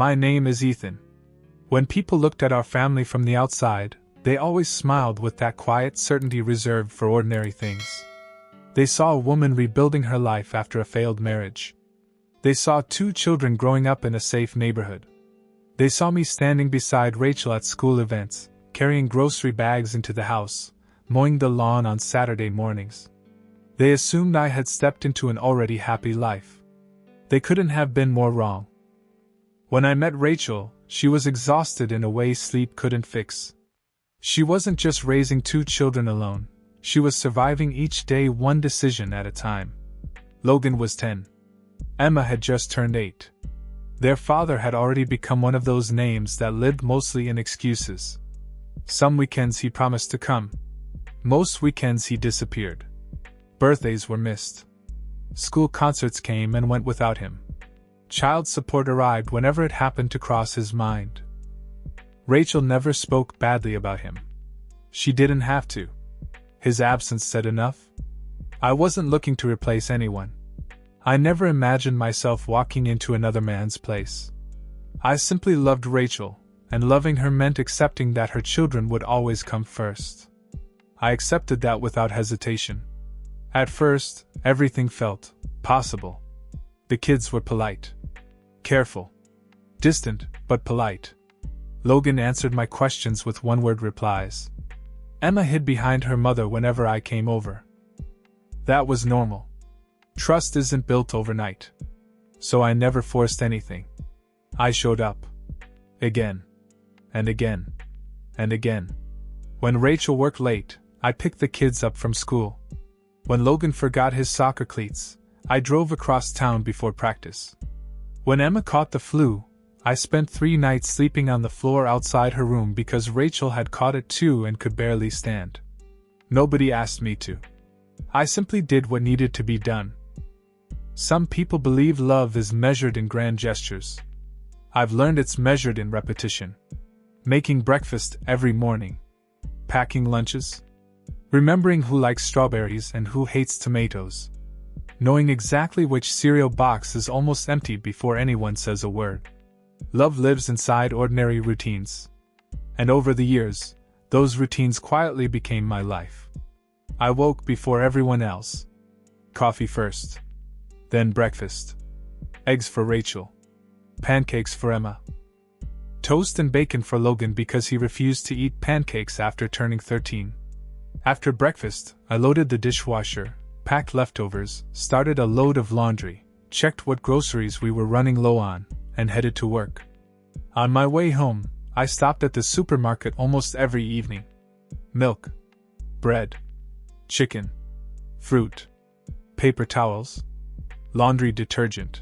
My name is Ethan. When people looked at our family from the outside, they always smiled with that quiet certainty reserved for ordinary things. They saw a woman rebuilding her life after a failed marriage. They saw 2 children growing up in a safe neighborhood. They saw me standing beside Rachel at school events, carrying grocery bags into the house, mowing the lawn on Saturday mornings. They assumed I had stepped into an already happy life. They couldn't have been more wrong. When I met Rachel, she was exhausted in a way sleep couldn't fix. She wasn't just raising 2 children alone, she was surviving each day one decision at a time. Logan was 10. Emma had just turned 8. Their father had already become one of those names that lived mostly in excuses. Some weekends he promised to come. Most weekends he disappeared. Birthdays were missed. School concerts came and went without him. Child support arrived whenever it happened to cross his mind. Rachel never spoke badly about him. She didn't have to. His absence said enough. I wasn't looking to replace anyone. I never imagined myself walking into another man's place. I simply loved Rachel, and loving her meant accepting that her children would always come first. I accepted that without hesitation. At first, everything felt possible. The kids were polite. Careful. Distant, but polite. Logan answered my questions with one-word replies. Emma hid behind her mother whenever I came over. That was normal. Trust isn't built overnight. So I never forced anything. I showed up. Again. And again. And again. When Rachel worked late, I picked the kids up from school. When Logan forgot his soccer cleats, I drove across town before practice. When Emma caught the flu, I spent 3 nights sleeping on the floor outside her room because Rachel had caught it too and could barely stand. Nobody asked me to. I simply did what needed to be done. Some people believe love is measured in grand gestures. I've learned it's measured in repetition. Making breakfast every morning. Packing lunches. Remembering who likes strawberries and who hates tomatoes. Knowing exactly which cereal box is almost empty before anyone says a word. Love lives inside ordinary routines. And over the years, those routines quietly became my life. I woke before everyone else. Coffee first. Then breakfast. Eggs for Rachel. Pancakes for Emma. Toast and bacon for Logan because he refused to eat pancakes after turning 13. After breakfast, I loaded the dishwasher, packed leftovers, started a load of laundry, checked what groceries we were running low on, and headed to work. On my way home, I stopped at the supermarket almost every evening. Milk. Bread. Chicken. Fruit. Paper towels. Laundry detergent.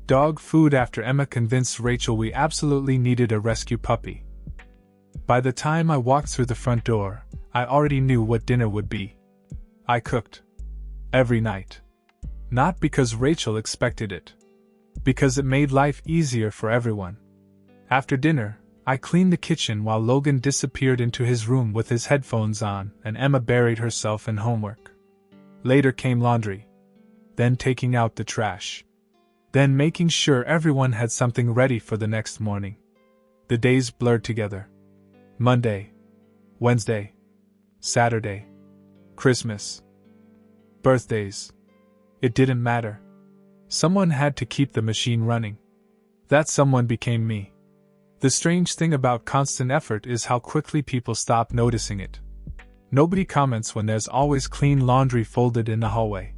Dog food after Emma convinced Rachel we absolutely needed a rescue puppy. By the time I walked through the front door, I already knew what dinner would be. I cooked. Every night. Not because Rachel expected it. Because it made life easier for everyone. After dinner, I cleaned the kitchen while Logan disappeared into his room with his headphones on and Emma buried herself in homework. Later came laundry. Then taking out the trash. Then making sure everyone had something ready for the next morning. The days blurred together. Monday. Wednesday. Saturday. Christmas. Birthdays. It didn't matter. Someone had to keep the machine running. That someone became me. The strange thing about constant effort is how quickly people stop noticing it. Nobody comments when there's always clean laundry folded in the hallway.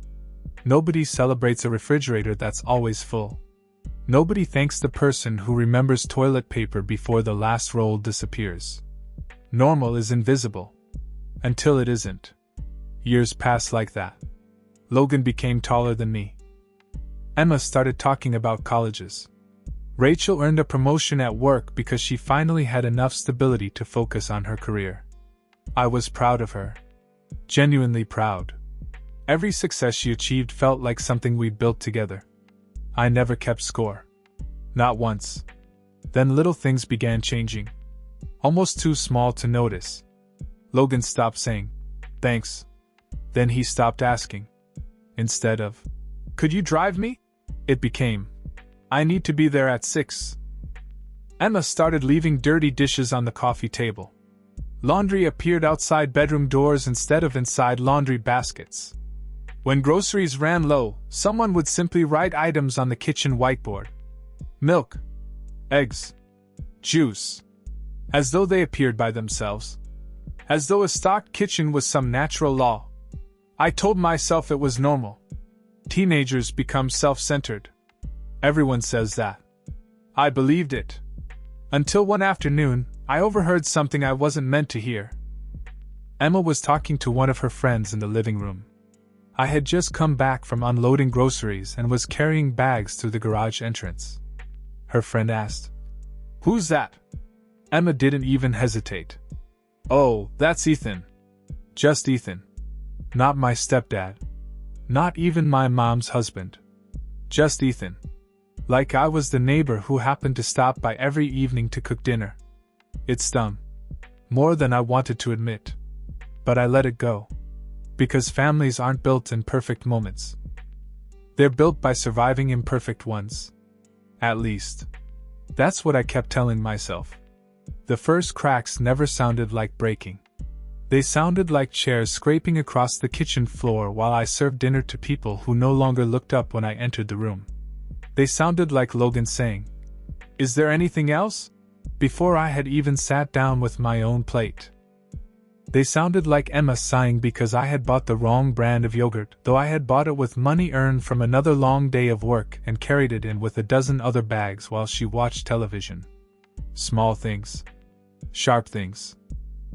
Nobody celebrates a refrigerator that's always full. Nobody thanks the person who remembers toilet paper before the last roll disappears. Normal is invisible. Until it isn't. Years passed like that. Logan became taller than me. Emma started talking about colleges. Rachel earned a promotion at work because she finally had enough stability to focus on her career. I was proud of her. Genuinely proud. Every success she achieved felt like something we'd built together. I never kept score. Not once. Then little things began changing. Almost too small to notice. Logan stopped saying, "Thanks." Then he stopped asking. Instead of, "Could you drive me?" it became, "I need to be there at 6. Emma started leaving dirty dishes on the coffee table. Laundry appeared outside bedroom doors instead of inside laundry baskets. When groceries ran low, someone would simply write items on the kitchen whiteboard. Milk, eggs, juice. As though they appeared by themselves. As though a stocked kitchen was some natural law. I told myself it was normal. Teenagers become self-centered. Everyone says that. I believed it. Until one afternoon, I overheard something I wasn't meant to hear. Emma was talking to one of her friends in the living room. I had just come back from unloading groceries and was carrying bags through the garage entrance. Her friend asked, "Who's that?" Emma didn't even hesitate. "Oh, that's Ethan. Just Ethan. Not my stepdad. Not even my mom's husband. Just Ethan. Like I was the neighbor who happened to stop by every evening to cook dinner." It stung. More than I wanted to admit. But I let it go. Because families aren't built in perfect moments. They're built by surviving imperfect ones. At least. That's what I kept telling myself. The first cracks never sounded like breaking. They sounded like chairs scraping across the kitchen floor while I served dinner to people who no longer looked up when I entered the room. They sounded like Logan saying, "Is there anything else?" before I had even sat down with my own plate. They sounded like Emma sighing because I had bought the wrong brand of yogurt, though I had bought it with money earned from another long day of work and carried it in with a dozen other bags while she watched television. Small things. Sharp things.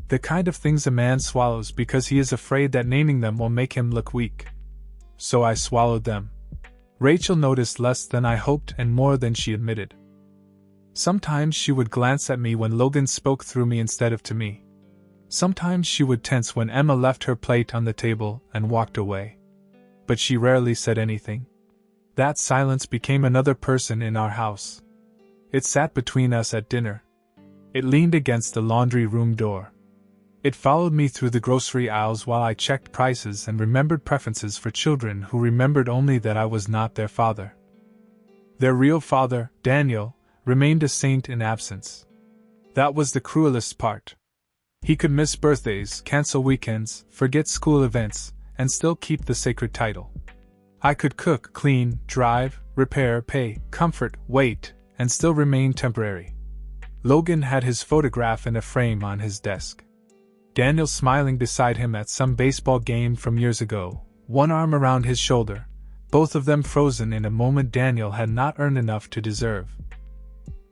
The kind of things a man swallows because he is afraid that naming them will make him look weak. So I swallowed them. Rachel noticed less than I hoped and more than she admitted. Sometimes she would glance at me when Logan spoke through me instead of to me. Sometimes she would tense when Emma left her plate on the table and walked away. But she rarely said anything. That silence became another person in our house. It sat between us at dinner. It leaned against the laundry room door. It followed me through the grocery aisles while I checked prices and remembered preferences for children who remembered only that I was not their father. Their real father, Daniel, remained a saint in absence. That was the cruelest part. He could miss birthdays, cancel weekends, forget school events, and still keep the sacred title. I could cook, clean, drive, repair, pay, comfort, wait, and still remain temporary. Logan had his photograph in a frame on his desk. Daniel smiling beside him at some baseball game from years ago, one arm around his shoulder, both of them frozen in a moment Daniel had not earned enough to deserve.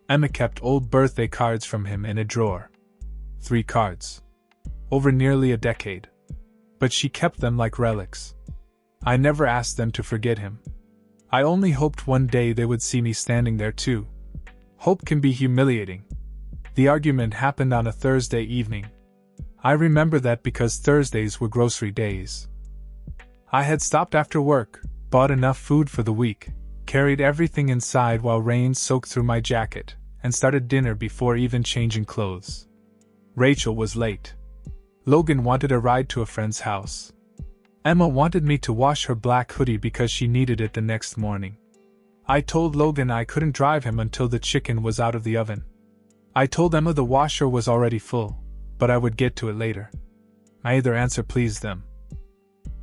Emma kept old birthday cards from him in a drawer. 3 cards. Over nearly a decade. But she kept them like relics. I never asked them to forget him. I only hoped one day they would see me standing there too. Hope can be humiliating. The argument happened on a Thursday evening. I remember that because Thursdays were grocery days. I had stopped after work, bought enough food for the week, carried everything inside while rain soaked through my jacket, and started dinner before even changing clothes. Rachel was late. Logan wanted a ride to a friend's house. Emma wanted me to wash her black hoodie because she needed it the next morning. I told Logan I couldn't drive him until the chicken was out of the oven. I told Emma the washer was already full, but I would get to it later. Neither answer pleased them.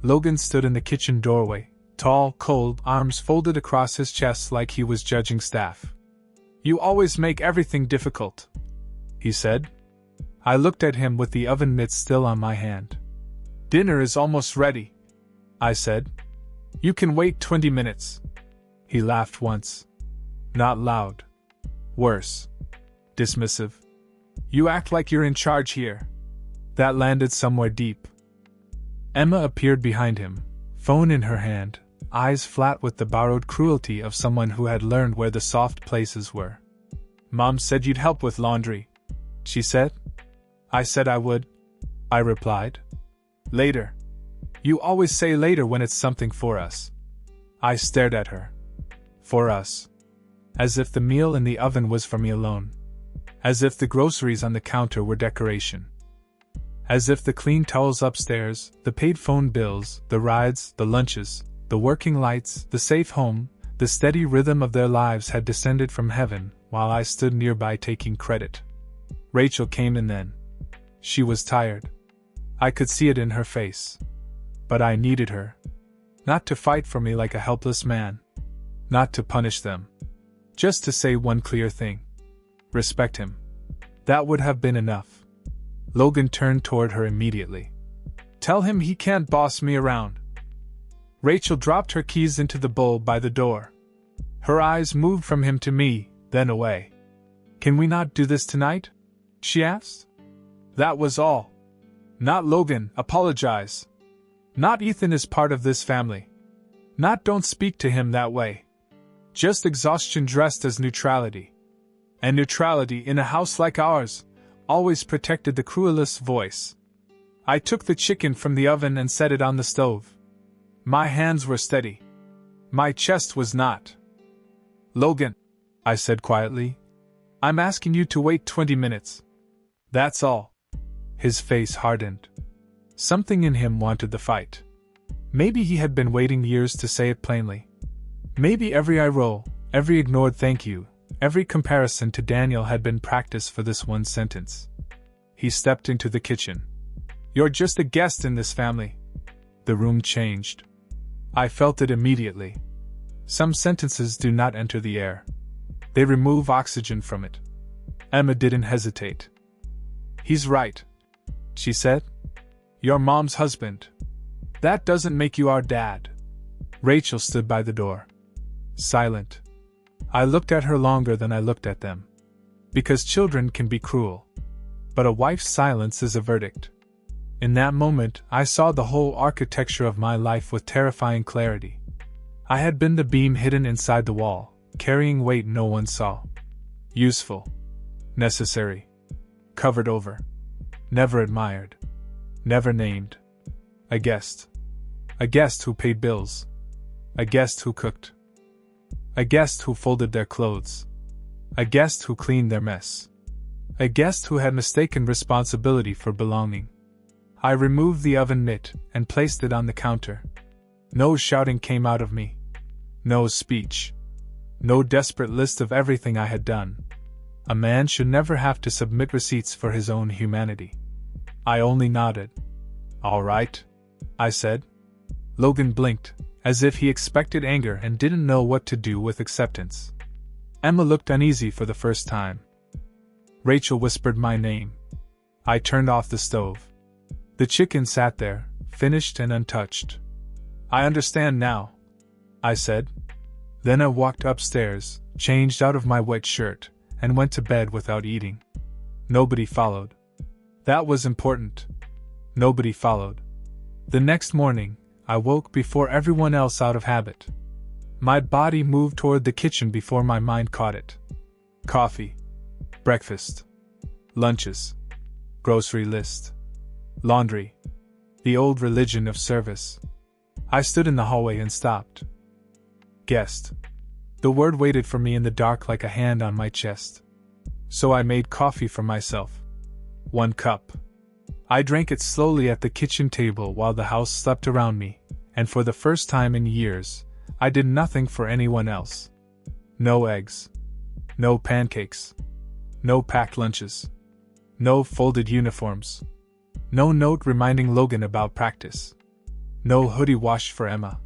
Logan stood in the kitchen doorway, tall, cold, arms folded across his chest like he was judging staff. "You always make everything difficult," he said. I looked at him with the oven mitts still on my hand. "Dinner is almost ready," I said. "You can wait 20 minutes. He laughed once. Not loud. Worse. Dismissive. "You act like you're in charge here." That landed somewhere deep. Emma appeared behind him, phone in her hand, eyes flat with the borrowed cruelty of someone who had learned where the soft places were. "Mom said you'd help with laundry," she said. "I said I would," I replied. "Later. You always say later when it's something for us." I stared at her. For us. As if the meal in the oven was for me alone. As if the groceries on the counter were decoration. As if the clean towels upstairs, the paid phone bills, the rides, the lunches, the working lights, the safe home, the steady rhythm of their lives had descended from heaven, while I stood nearby taking credit. Rachel came in then. She was tired. I could see it in her face. But I needed her. Not to fight for me like a helpless man. Not to punish them. Just to say one clear thing. Respect him. That would have been enough. Logan turned toward her immediately. Tell him he can't boss me around. Rachel dropped her keys into the bowl by the door. Her eyes moved from him to me, then away. Can we not do this tonight? She asked. That was all. Not Logan, apologize. Not Ethan is part of this family. Not don't speak to him that way. Just exhaustion dressed as neutrality. And neutrality in a house like ours always protected the cruelest voice. I took the chicken from the oven and set it on the stove. My hands were steady. My chest was not. Logan, I said quietly, I'm asking you to wait 20 minutes. That's all. His face hardened. Something in him wanted the fight. Maybe he had been waiting years to say it plainly. Maybe every eye roll, every ignored thank you, every comparison to Daniel had been practice for this one sentence. He stepped into the kitchen. You're just a guest in this family. The room changed. I felt it immediately. Some sentences do not enter the air. They remove oxygen from it. Emma didn't hesitate. He's right, she said. Your mom's husband. That doesn't make you our dad. Rachel stood by the door. Silent. I looked at her longer than I looked at them. Because children can be cruel. But a wife's silence is a verdict. In that moment, I saw the whole architecture of my life with terrifying clarity. I had been the beam hidden inside the wall, carrying weight no one saw. Useful. Necessary. Covered over. Never admired. Never named. A guest. A guest who paid bills. A guest who cooked. A guest who folded their clothes. A guest who cleaned their mess. A guest who had mistaken responsibility for belonging. I removed the oven mitt and placed it on the counter. No shouting came out of me. No speech. No desperate list of everything I had done. A man should never have to submit receipts for his own humanity. I only nodded. All right, I said. Logan blinked, as if he expected anger and didn't know what to do with acceptance. Emma looked uneasy for the first time. Rachel whispered my name. I turned off the stove. The chicken sat there, finished and untouched. I understand now, I said. Then I walked upstairs, changed out of my wet shirt, and went to bed without eating. Nobody followed. That was important. Nobody followed. The next morning, I woke before everyone else out of habit. My body moved toward the kitchen before my mind caught it. Coffee. Breakfast. Lunches. Grocery list. Laundry. The old religion of service. I stood in the hallway and stopped. Guest. The word waited for me in the dark like a hand on my chest. So I made coffee for myself. 1 cup. I drank it slowly at the kitchen table while the house slept around me, and for the first time in years, I did nothing for anyone else. No eggs. No pancakes. No packed lunches. No folded uniforms. No note reminding Logan about practice. No hoodie washed for Emma.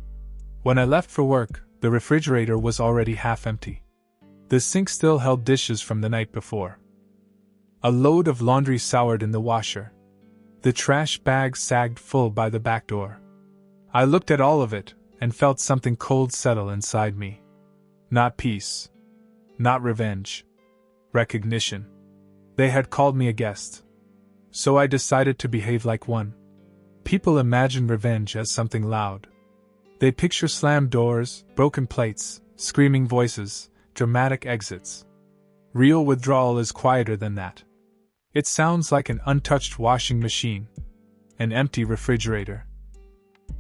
When I left for work, the refrigerator was already half empty. The sink still held dishes from the night before. A load of laundry soured in the washer. The trash bag sagged full by the back door. I looked at all of it, and felt something cold settle inside me. Not peace. Not revenge. Recognition. They had called me a guest. So I decided to behave like one. People imagine revenge as something loud. They picture slammed doors, broken plates, screaming voices, dramatic exits. Real withdrawal is quieter than that. It sounds like an untouched washing machine. An empty refrigerator.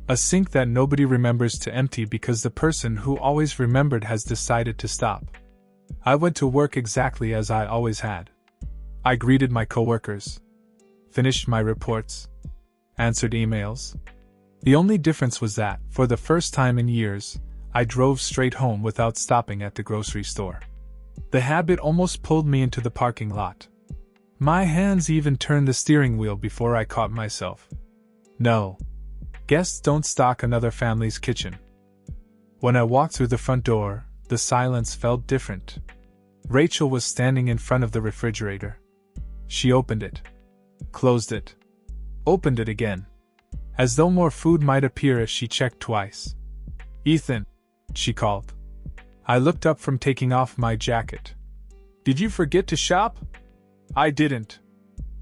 A sink that nobody remembers to empty because the person who always remembered has decided to stop. I went to work exactly as I always had. I greeted my coworkers. Finished my reports. Answered emails. The only difference was that, for the first time in years, I drove straight home without stopping at the grocery store. The habit almost pulled me into the parking lot. My hands even turned the steering wheel before I caught myself. No. Guests don't stock another family's kitchen. When I walked through the front door, the silence felt different. Rachel was standing in front of the refrigerator. She opened it, closed it, opened it again, as though more food might appear if she checked twice. "Ethan," she called. I looked up from taking off my jacket. "Did you forget to shop?" "I didn't."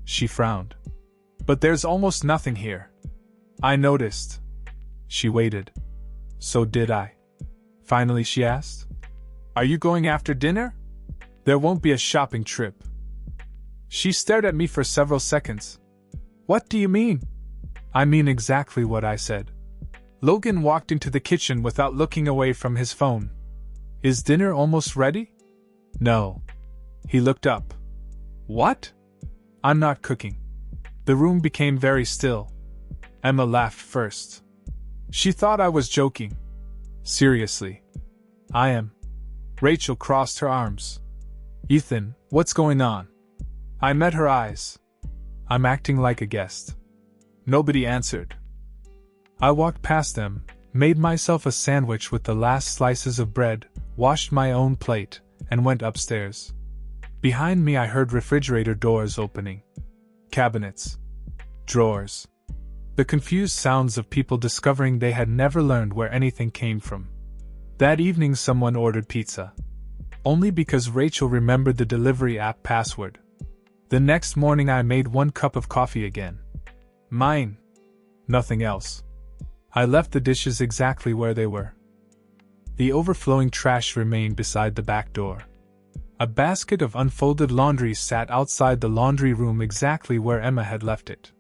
She frowned. "But there's almost nothing here." "I noticed." She waited. "So did I." Finally she asked, "Are you going after dinner? There won't be a shopping trip." She stared at me for several seconds. "What do you mean?" "I mean exactly what I said." Logan walked into the kitchen without looking away from his phone. "Is dinner almost ready?" "No." He looked up. "What?" "I'm not cooking." The room became very still. Emma laughed first. She thought I was joking. "Seriously." "I am." Rachel crossed her arms. "Ethan, what's going on?" I met her eyes. "I'm acting like a guest." Nobody answered. I walked past them, made myself a sandwich with the last slices of bread, washed my own plate, and went upstairs. Behind me I heard refrigerator doors opening. Cabinets. Drawers. The confused sounds of people discovering they had never learned where anything came from. That evening someone ordered pizza. Only because Rachel remembered the delivery app password. The next morning I made 1 cup of coffee again. Mine. Nothing else. I left the dishes exactly where they were. The overflowing trash remained beside the back door. A basket of unfolded laundry sat outside the laundry room exactly where Emma had left it.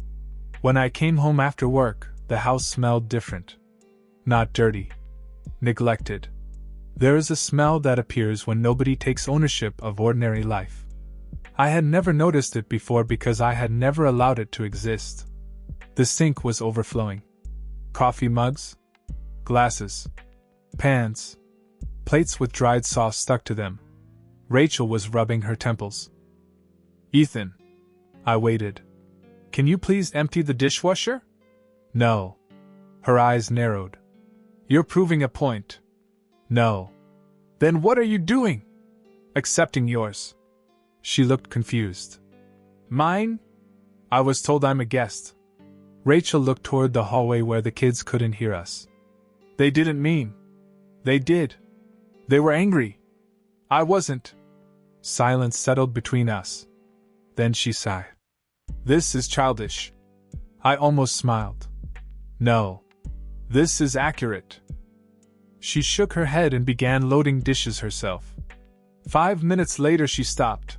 When I came home after work, the house smelled different. Not dirty. Neglected. There is a smell that appears when nobody takes ownership of ordinary life. I had never noticed it before because I had never allowed it to exist. The sink was overflowing. Coffee mugs, glasses, pans, plates with dried sauce stuck to them. Rachel was rubbing her temples. "Ethan." I waited. "Can you please empty the dishwasher?" "No." Her eyes narrowed. "You're proving a point." "No." "Then what are you doing?" "Accepting yours." She looked confused. "Mine?" "I was told I'm a guest." Rachel looked toward the hallway where the kids couldn't hear us. "They didn't mean." "They did. They were angry." "I wasn't." Silence settled between us. Then she sighed. "This is childish." I almost smiled. "No. This is accurate." She shook her head and began loading dishes herself. 5 minutes later she stopped.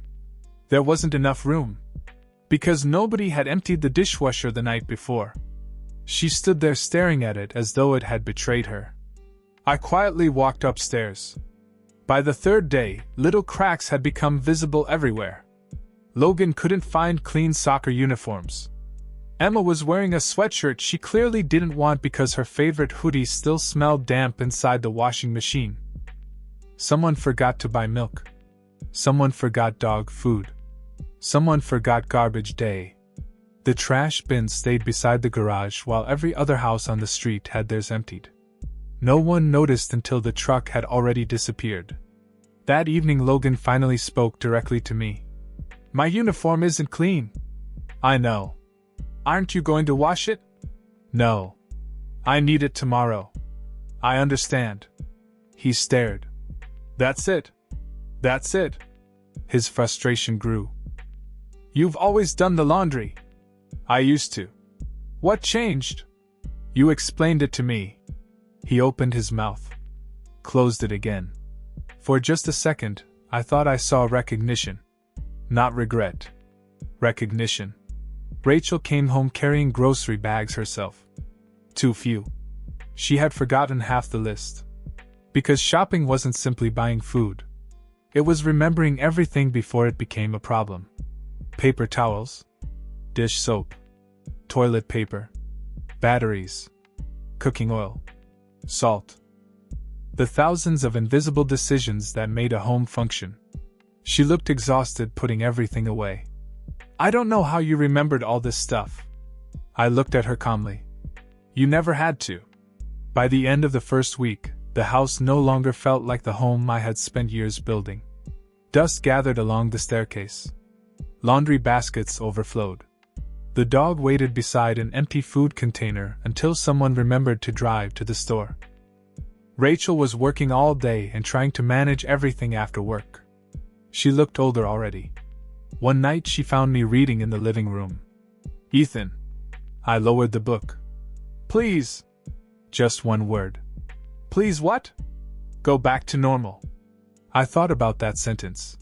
There wasn't enough room. Because nobody had emptied the dishwasher the night before. She stood there staring at it as though it had betrayed her. I quietly walked upstairs. By the 3rd day, little cracks had become visible everywhere. Logan couldn't find clean soccer uniforms. Emma was wearing a sweatshirt she clearly didn't want because her favorite hoodie still smelled damp inside the washing machine. Someone forgot to buy milk. Someone forgot dog food. Someone forgot garbage day. The trash bin stayed beside the garage while every other house on the street had theirs emptied. No one noticed until the truck had already disappeared. That evening Logan finally spoke directly to me. "My uniform isn't clean." "I know." "Aren't you going to wash it?" "No. I need it tomorrow." "I understand." He stared. "That's it. That's it." His frustration grew. "You've always done the laundry." "I used to." "What changed?" "You explained it to me." He opened his mouth. Closed it again. For just a second, I thought I saw recognition. Not regret. Recognition. Rachel came home carrying grocery bags herself. Too few. She had forgotten half the list. Because shopping wasn't simply buying food. It was remembering everything before it became a problem. Paper towels. Dish soap. Toilet paper. Batteries. Cooking oil. Salt. The thousands of invisible decisions that made a home function. She looked exhausted, putting everything away. I don't know how you remembered all this stuff. I looked at her calmly. You never had to. By the end of the first week, the house no longer felt like the home I had spent years building. Dust gathered along the staircase. Laundry baskets overflowed. The dog waited beside an empty food container until someone remembered to drive to the store. Rachel was working all day and trying to manage everything after work. She looked older already. One night she found me reading in the living room. Ethan. I lowered the book. Please. Just one word. Please what? Go back to normal. I thought about that sentence.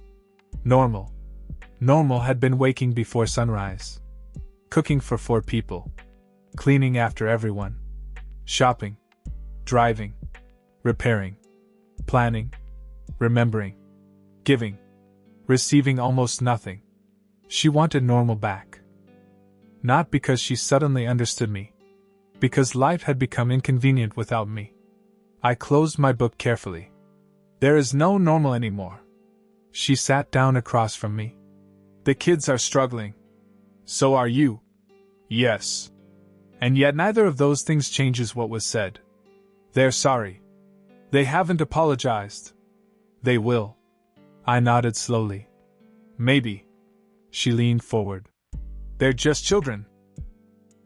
Normal. Normal had been waking before sunrise. Cooking for 4 people. Cleaning after everyone. Shopping. Driving. Repairing. Planning. Remembering. Giving. Receiving almost nothing. She wanted normal back. Not because she suddenly understood me. Because life had become inconvenient without me. I closed my book carefully. There is no normal anymore. She sat down across from me. The kids are struggling. So are you. Yes. And yet neither of those things changes what was said. They're sorry. They haven't apologized. They will. I nodded slowly. Maybe. She leaned forward. They're just children.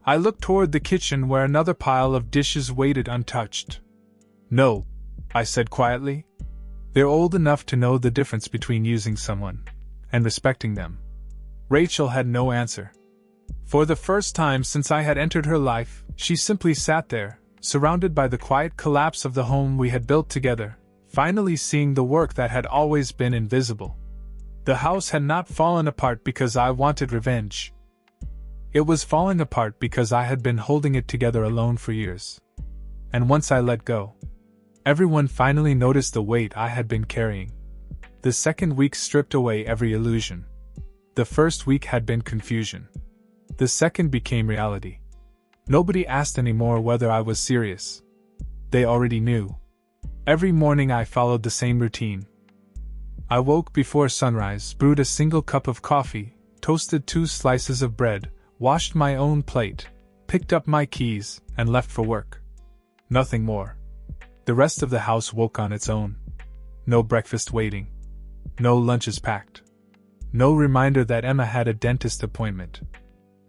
I looked toward the kitchen where another pile of dishes waited untouched. No, I said quietly. They're old enough to know the difference between using someone and respecting them. Rachel had no answer. For the first time since I had entered her life, she simply sat there, surrounded by the quiet collapse of the home we had built together, finally seeing the work that had always been invisible. The house had not fallen apart because I wanted revenge. It was falling apart because I had been holding it together alone for years. And once I let go, everyone finally noticed the weight I had been carrying. The second week stripped away every illusion. The first week had been confusion. The second became reality. Nobody asked anymore whether I was serious. They already knew. Every morning I followed the same routine. I woke before sunrise, brewed a single cup of coffee, toasted 2 slices of bread, washed my own plate, picked up my keys, and left for work. Nothing more. The rest of the house woke on its own. No breakfast waiting. No lunches packed. No reminder that Emma had a dentist appointment.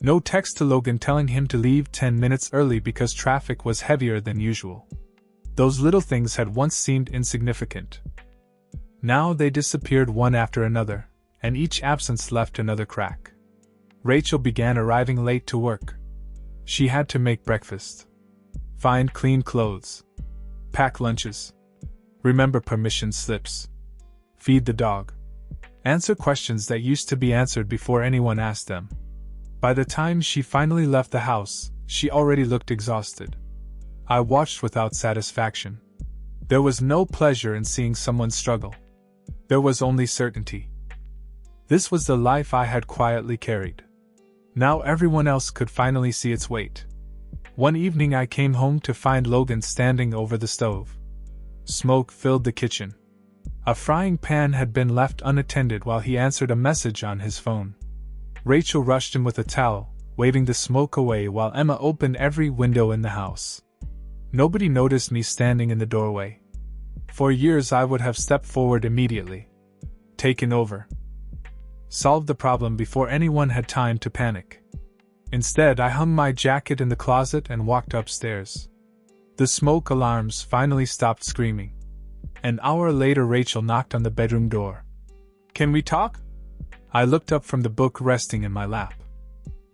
No text to Logan telling him to leave 10 minutes early because traffic was heavier than usual. Those little things had once seemed insignificant. Now they disappeared one after another, and each absence left another crack. Rachel began arriving late to work. She had to make breakfast, find clean clothes, pack lunches, remember permission slips, feed the dog, answer questions that used to be answered before anyone asked them. By the time she finally left the house, she already looked exhausted. I watched without satisfaction. There was no pleasure in seeing someone struggle. There was only certainty. This was the life I had quietly carried. Now everyone else could finally see its weight. One evening I came home to find Logan standing over the stove. Smoke filled the kitchen. A frying pan had been left unattended while he answered a message on his phone. Rachel rushed him with a towel, waving the smoke away while Emma opened every window in the house. Nobody noticed me standing in the doorway. For years I would have stepped forward immediately. Taken over. Solved the problem before anyone had time to panic. Instead, I hung my jacket in the closet and walked upstairs. The smoke alarms finally stopped screaming. An hour later, Rachel knocked on the bedroom door. Can we talk? I looked up from the book resting in my lap.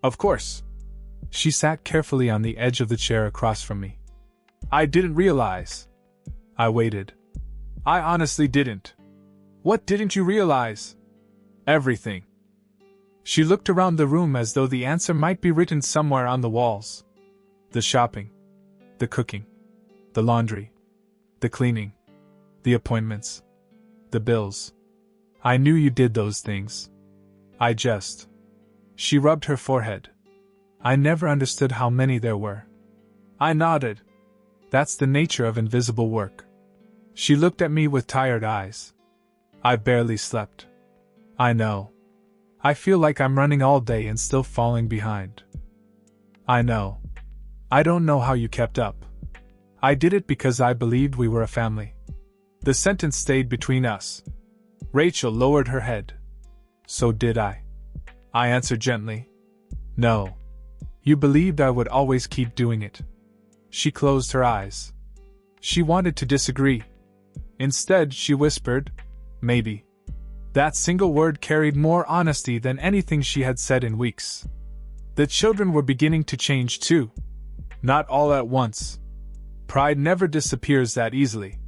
Of course. She sat carefully on the edge of the chair across from me. I didn't realize. I waited. I honestly didn't. What didn't you realize? Everything. She looked around the room as though the answer might be written somewhere on the walls. The shopping. The cooking. The laundry. The cleaning. The appointments. The bills. I knew you did those things. I just. She rubbed her forehead. I never understood how many there were. I nodded. That's the nature of invisible work. She looked at me with tired eyes. I barely slept. I know. I feel like I'm running all day and still falling behind. I know. I don't know how you kept up. I did it because I believed we were a family. The sentence stayed between us. Rachel lowered her head. So did I. I answered gently. No. You believed I would always keep doing it. She closed her eyes. She wanted to disagree. Instead, she whispered, maybe. That single word carried more honesty than anything she had said in weeks. The children were beginning to change too. Not all at once. Pride never disappears that easily.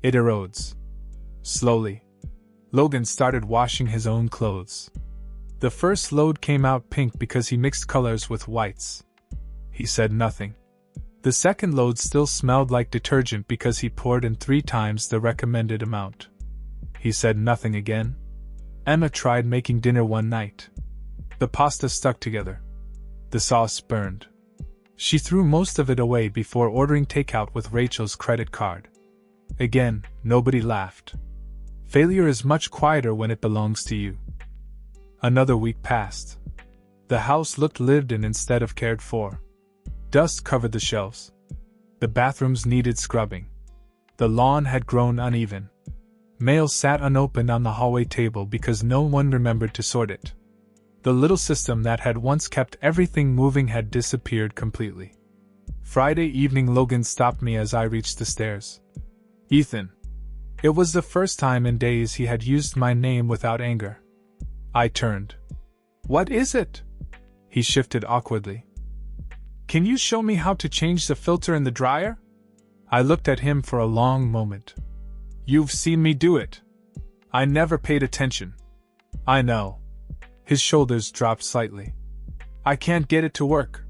It erodes. Slowly. Logan started washing his own clothes. The first load came out pink because he mixed colors with whites. He said nothing. The second load still smelled like detergent because he poured in 3 times the recommended amount. He said nothing again. Emma tried making dinner one night. The pasta stuck together. The sauce burned. She threw most of it away before ordering takeout with Rachel's credit card. Again, nobody laughed. Failure is much quieter when it belongs to you. Another week passed. The house looked lived in instead of cared for. Dust covered the shelves. The bathrooms needed scrubbing. The lawn had grown uneven. Mail sat unopened on the hallway table because no one remembered to sort it. The little system that had once kept everything moving had disappeared completely. Friday evening, Logan stopped me as I reached the stairs. Ethan. It was the first time in days he had used my name without anger. I turned. What is it? He shifted awkwardly. Can you show me how to change the filter in the dryer? I looked at him for a long moment. You've seen me do it. I never paid attention. I know. His shoulders dropped slightly. I can't get it to work.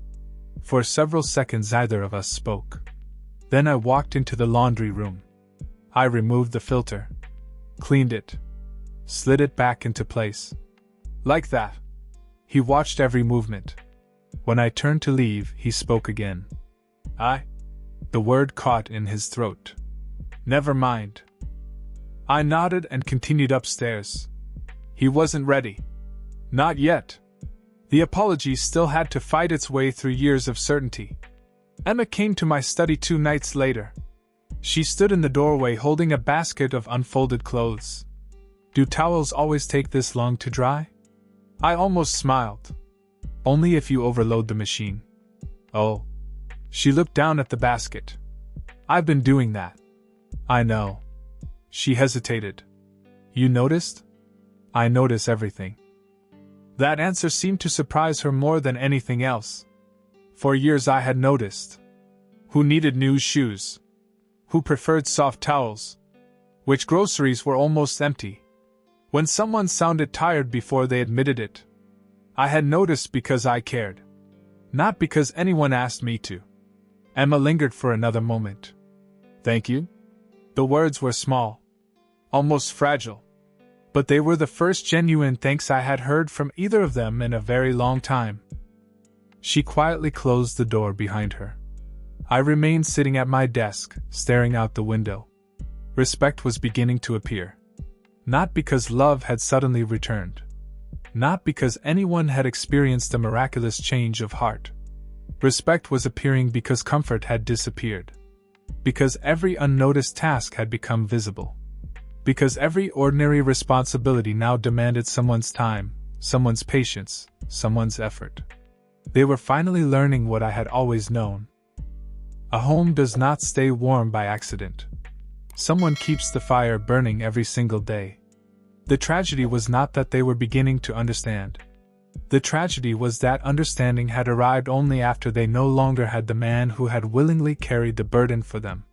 For several seconds neither of us spoke. Then I walked into the laundry room. I removed the filter. Cleaned it. Slid it back into place. Like that. He watched every movement. When I turned to leave, he spoke again. The word caught in his throat. Never mind. I nodded and continued upstairs. He wasn't ready. Not yet. The apology still had to fight its way through years of certainty. Emma came to my study 2 nights later. She stood in the doorway holding a basket of unfolded clothes. Do towels always take this long to dry? I almost smiled. Only if you overload the machine. Oh. She looked down at the basket. I've been doing that. I know. She hesitated. You noticed? I notice everything. That answer seemed to surprise her more than anything else. For years I had noticed. Who needed new shoes? Who preferred soft towels? Which groceries were almost empty? When someone sounded tired before they admitted it. I had noticed because I cared. Not because anyone asked me to. Emma lingered for another moment. Thank you? The words were small. Almost fragile. But they were the first genuine thanks I had heard from either of them in a very long time. She quietly closed the door behind her. I remained sitting at my desk, staring out the window. Respect was beginning to appear. Not because love had suddenly returned. Not because anyone had experienced a miraculous change of heart. Respect was appearing because comfort had disappeared. Because every unnoticed task had become visible. Because every ordinary responsibility now demanded someone's time, someone's patience, someone's effort. They were finally learning what I had always known. A home does not stay warm by accident. Someone keeps the fire burning every single day. The tragedy was not that they were beginning to understand. The tragedy was that understanding had arrived only after they no longer had the man who had willingly carried the burden for them.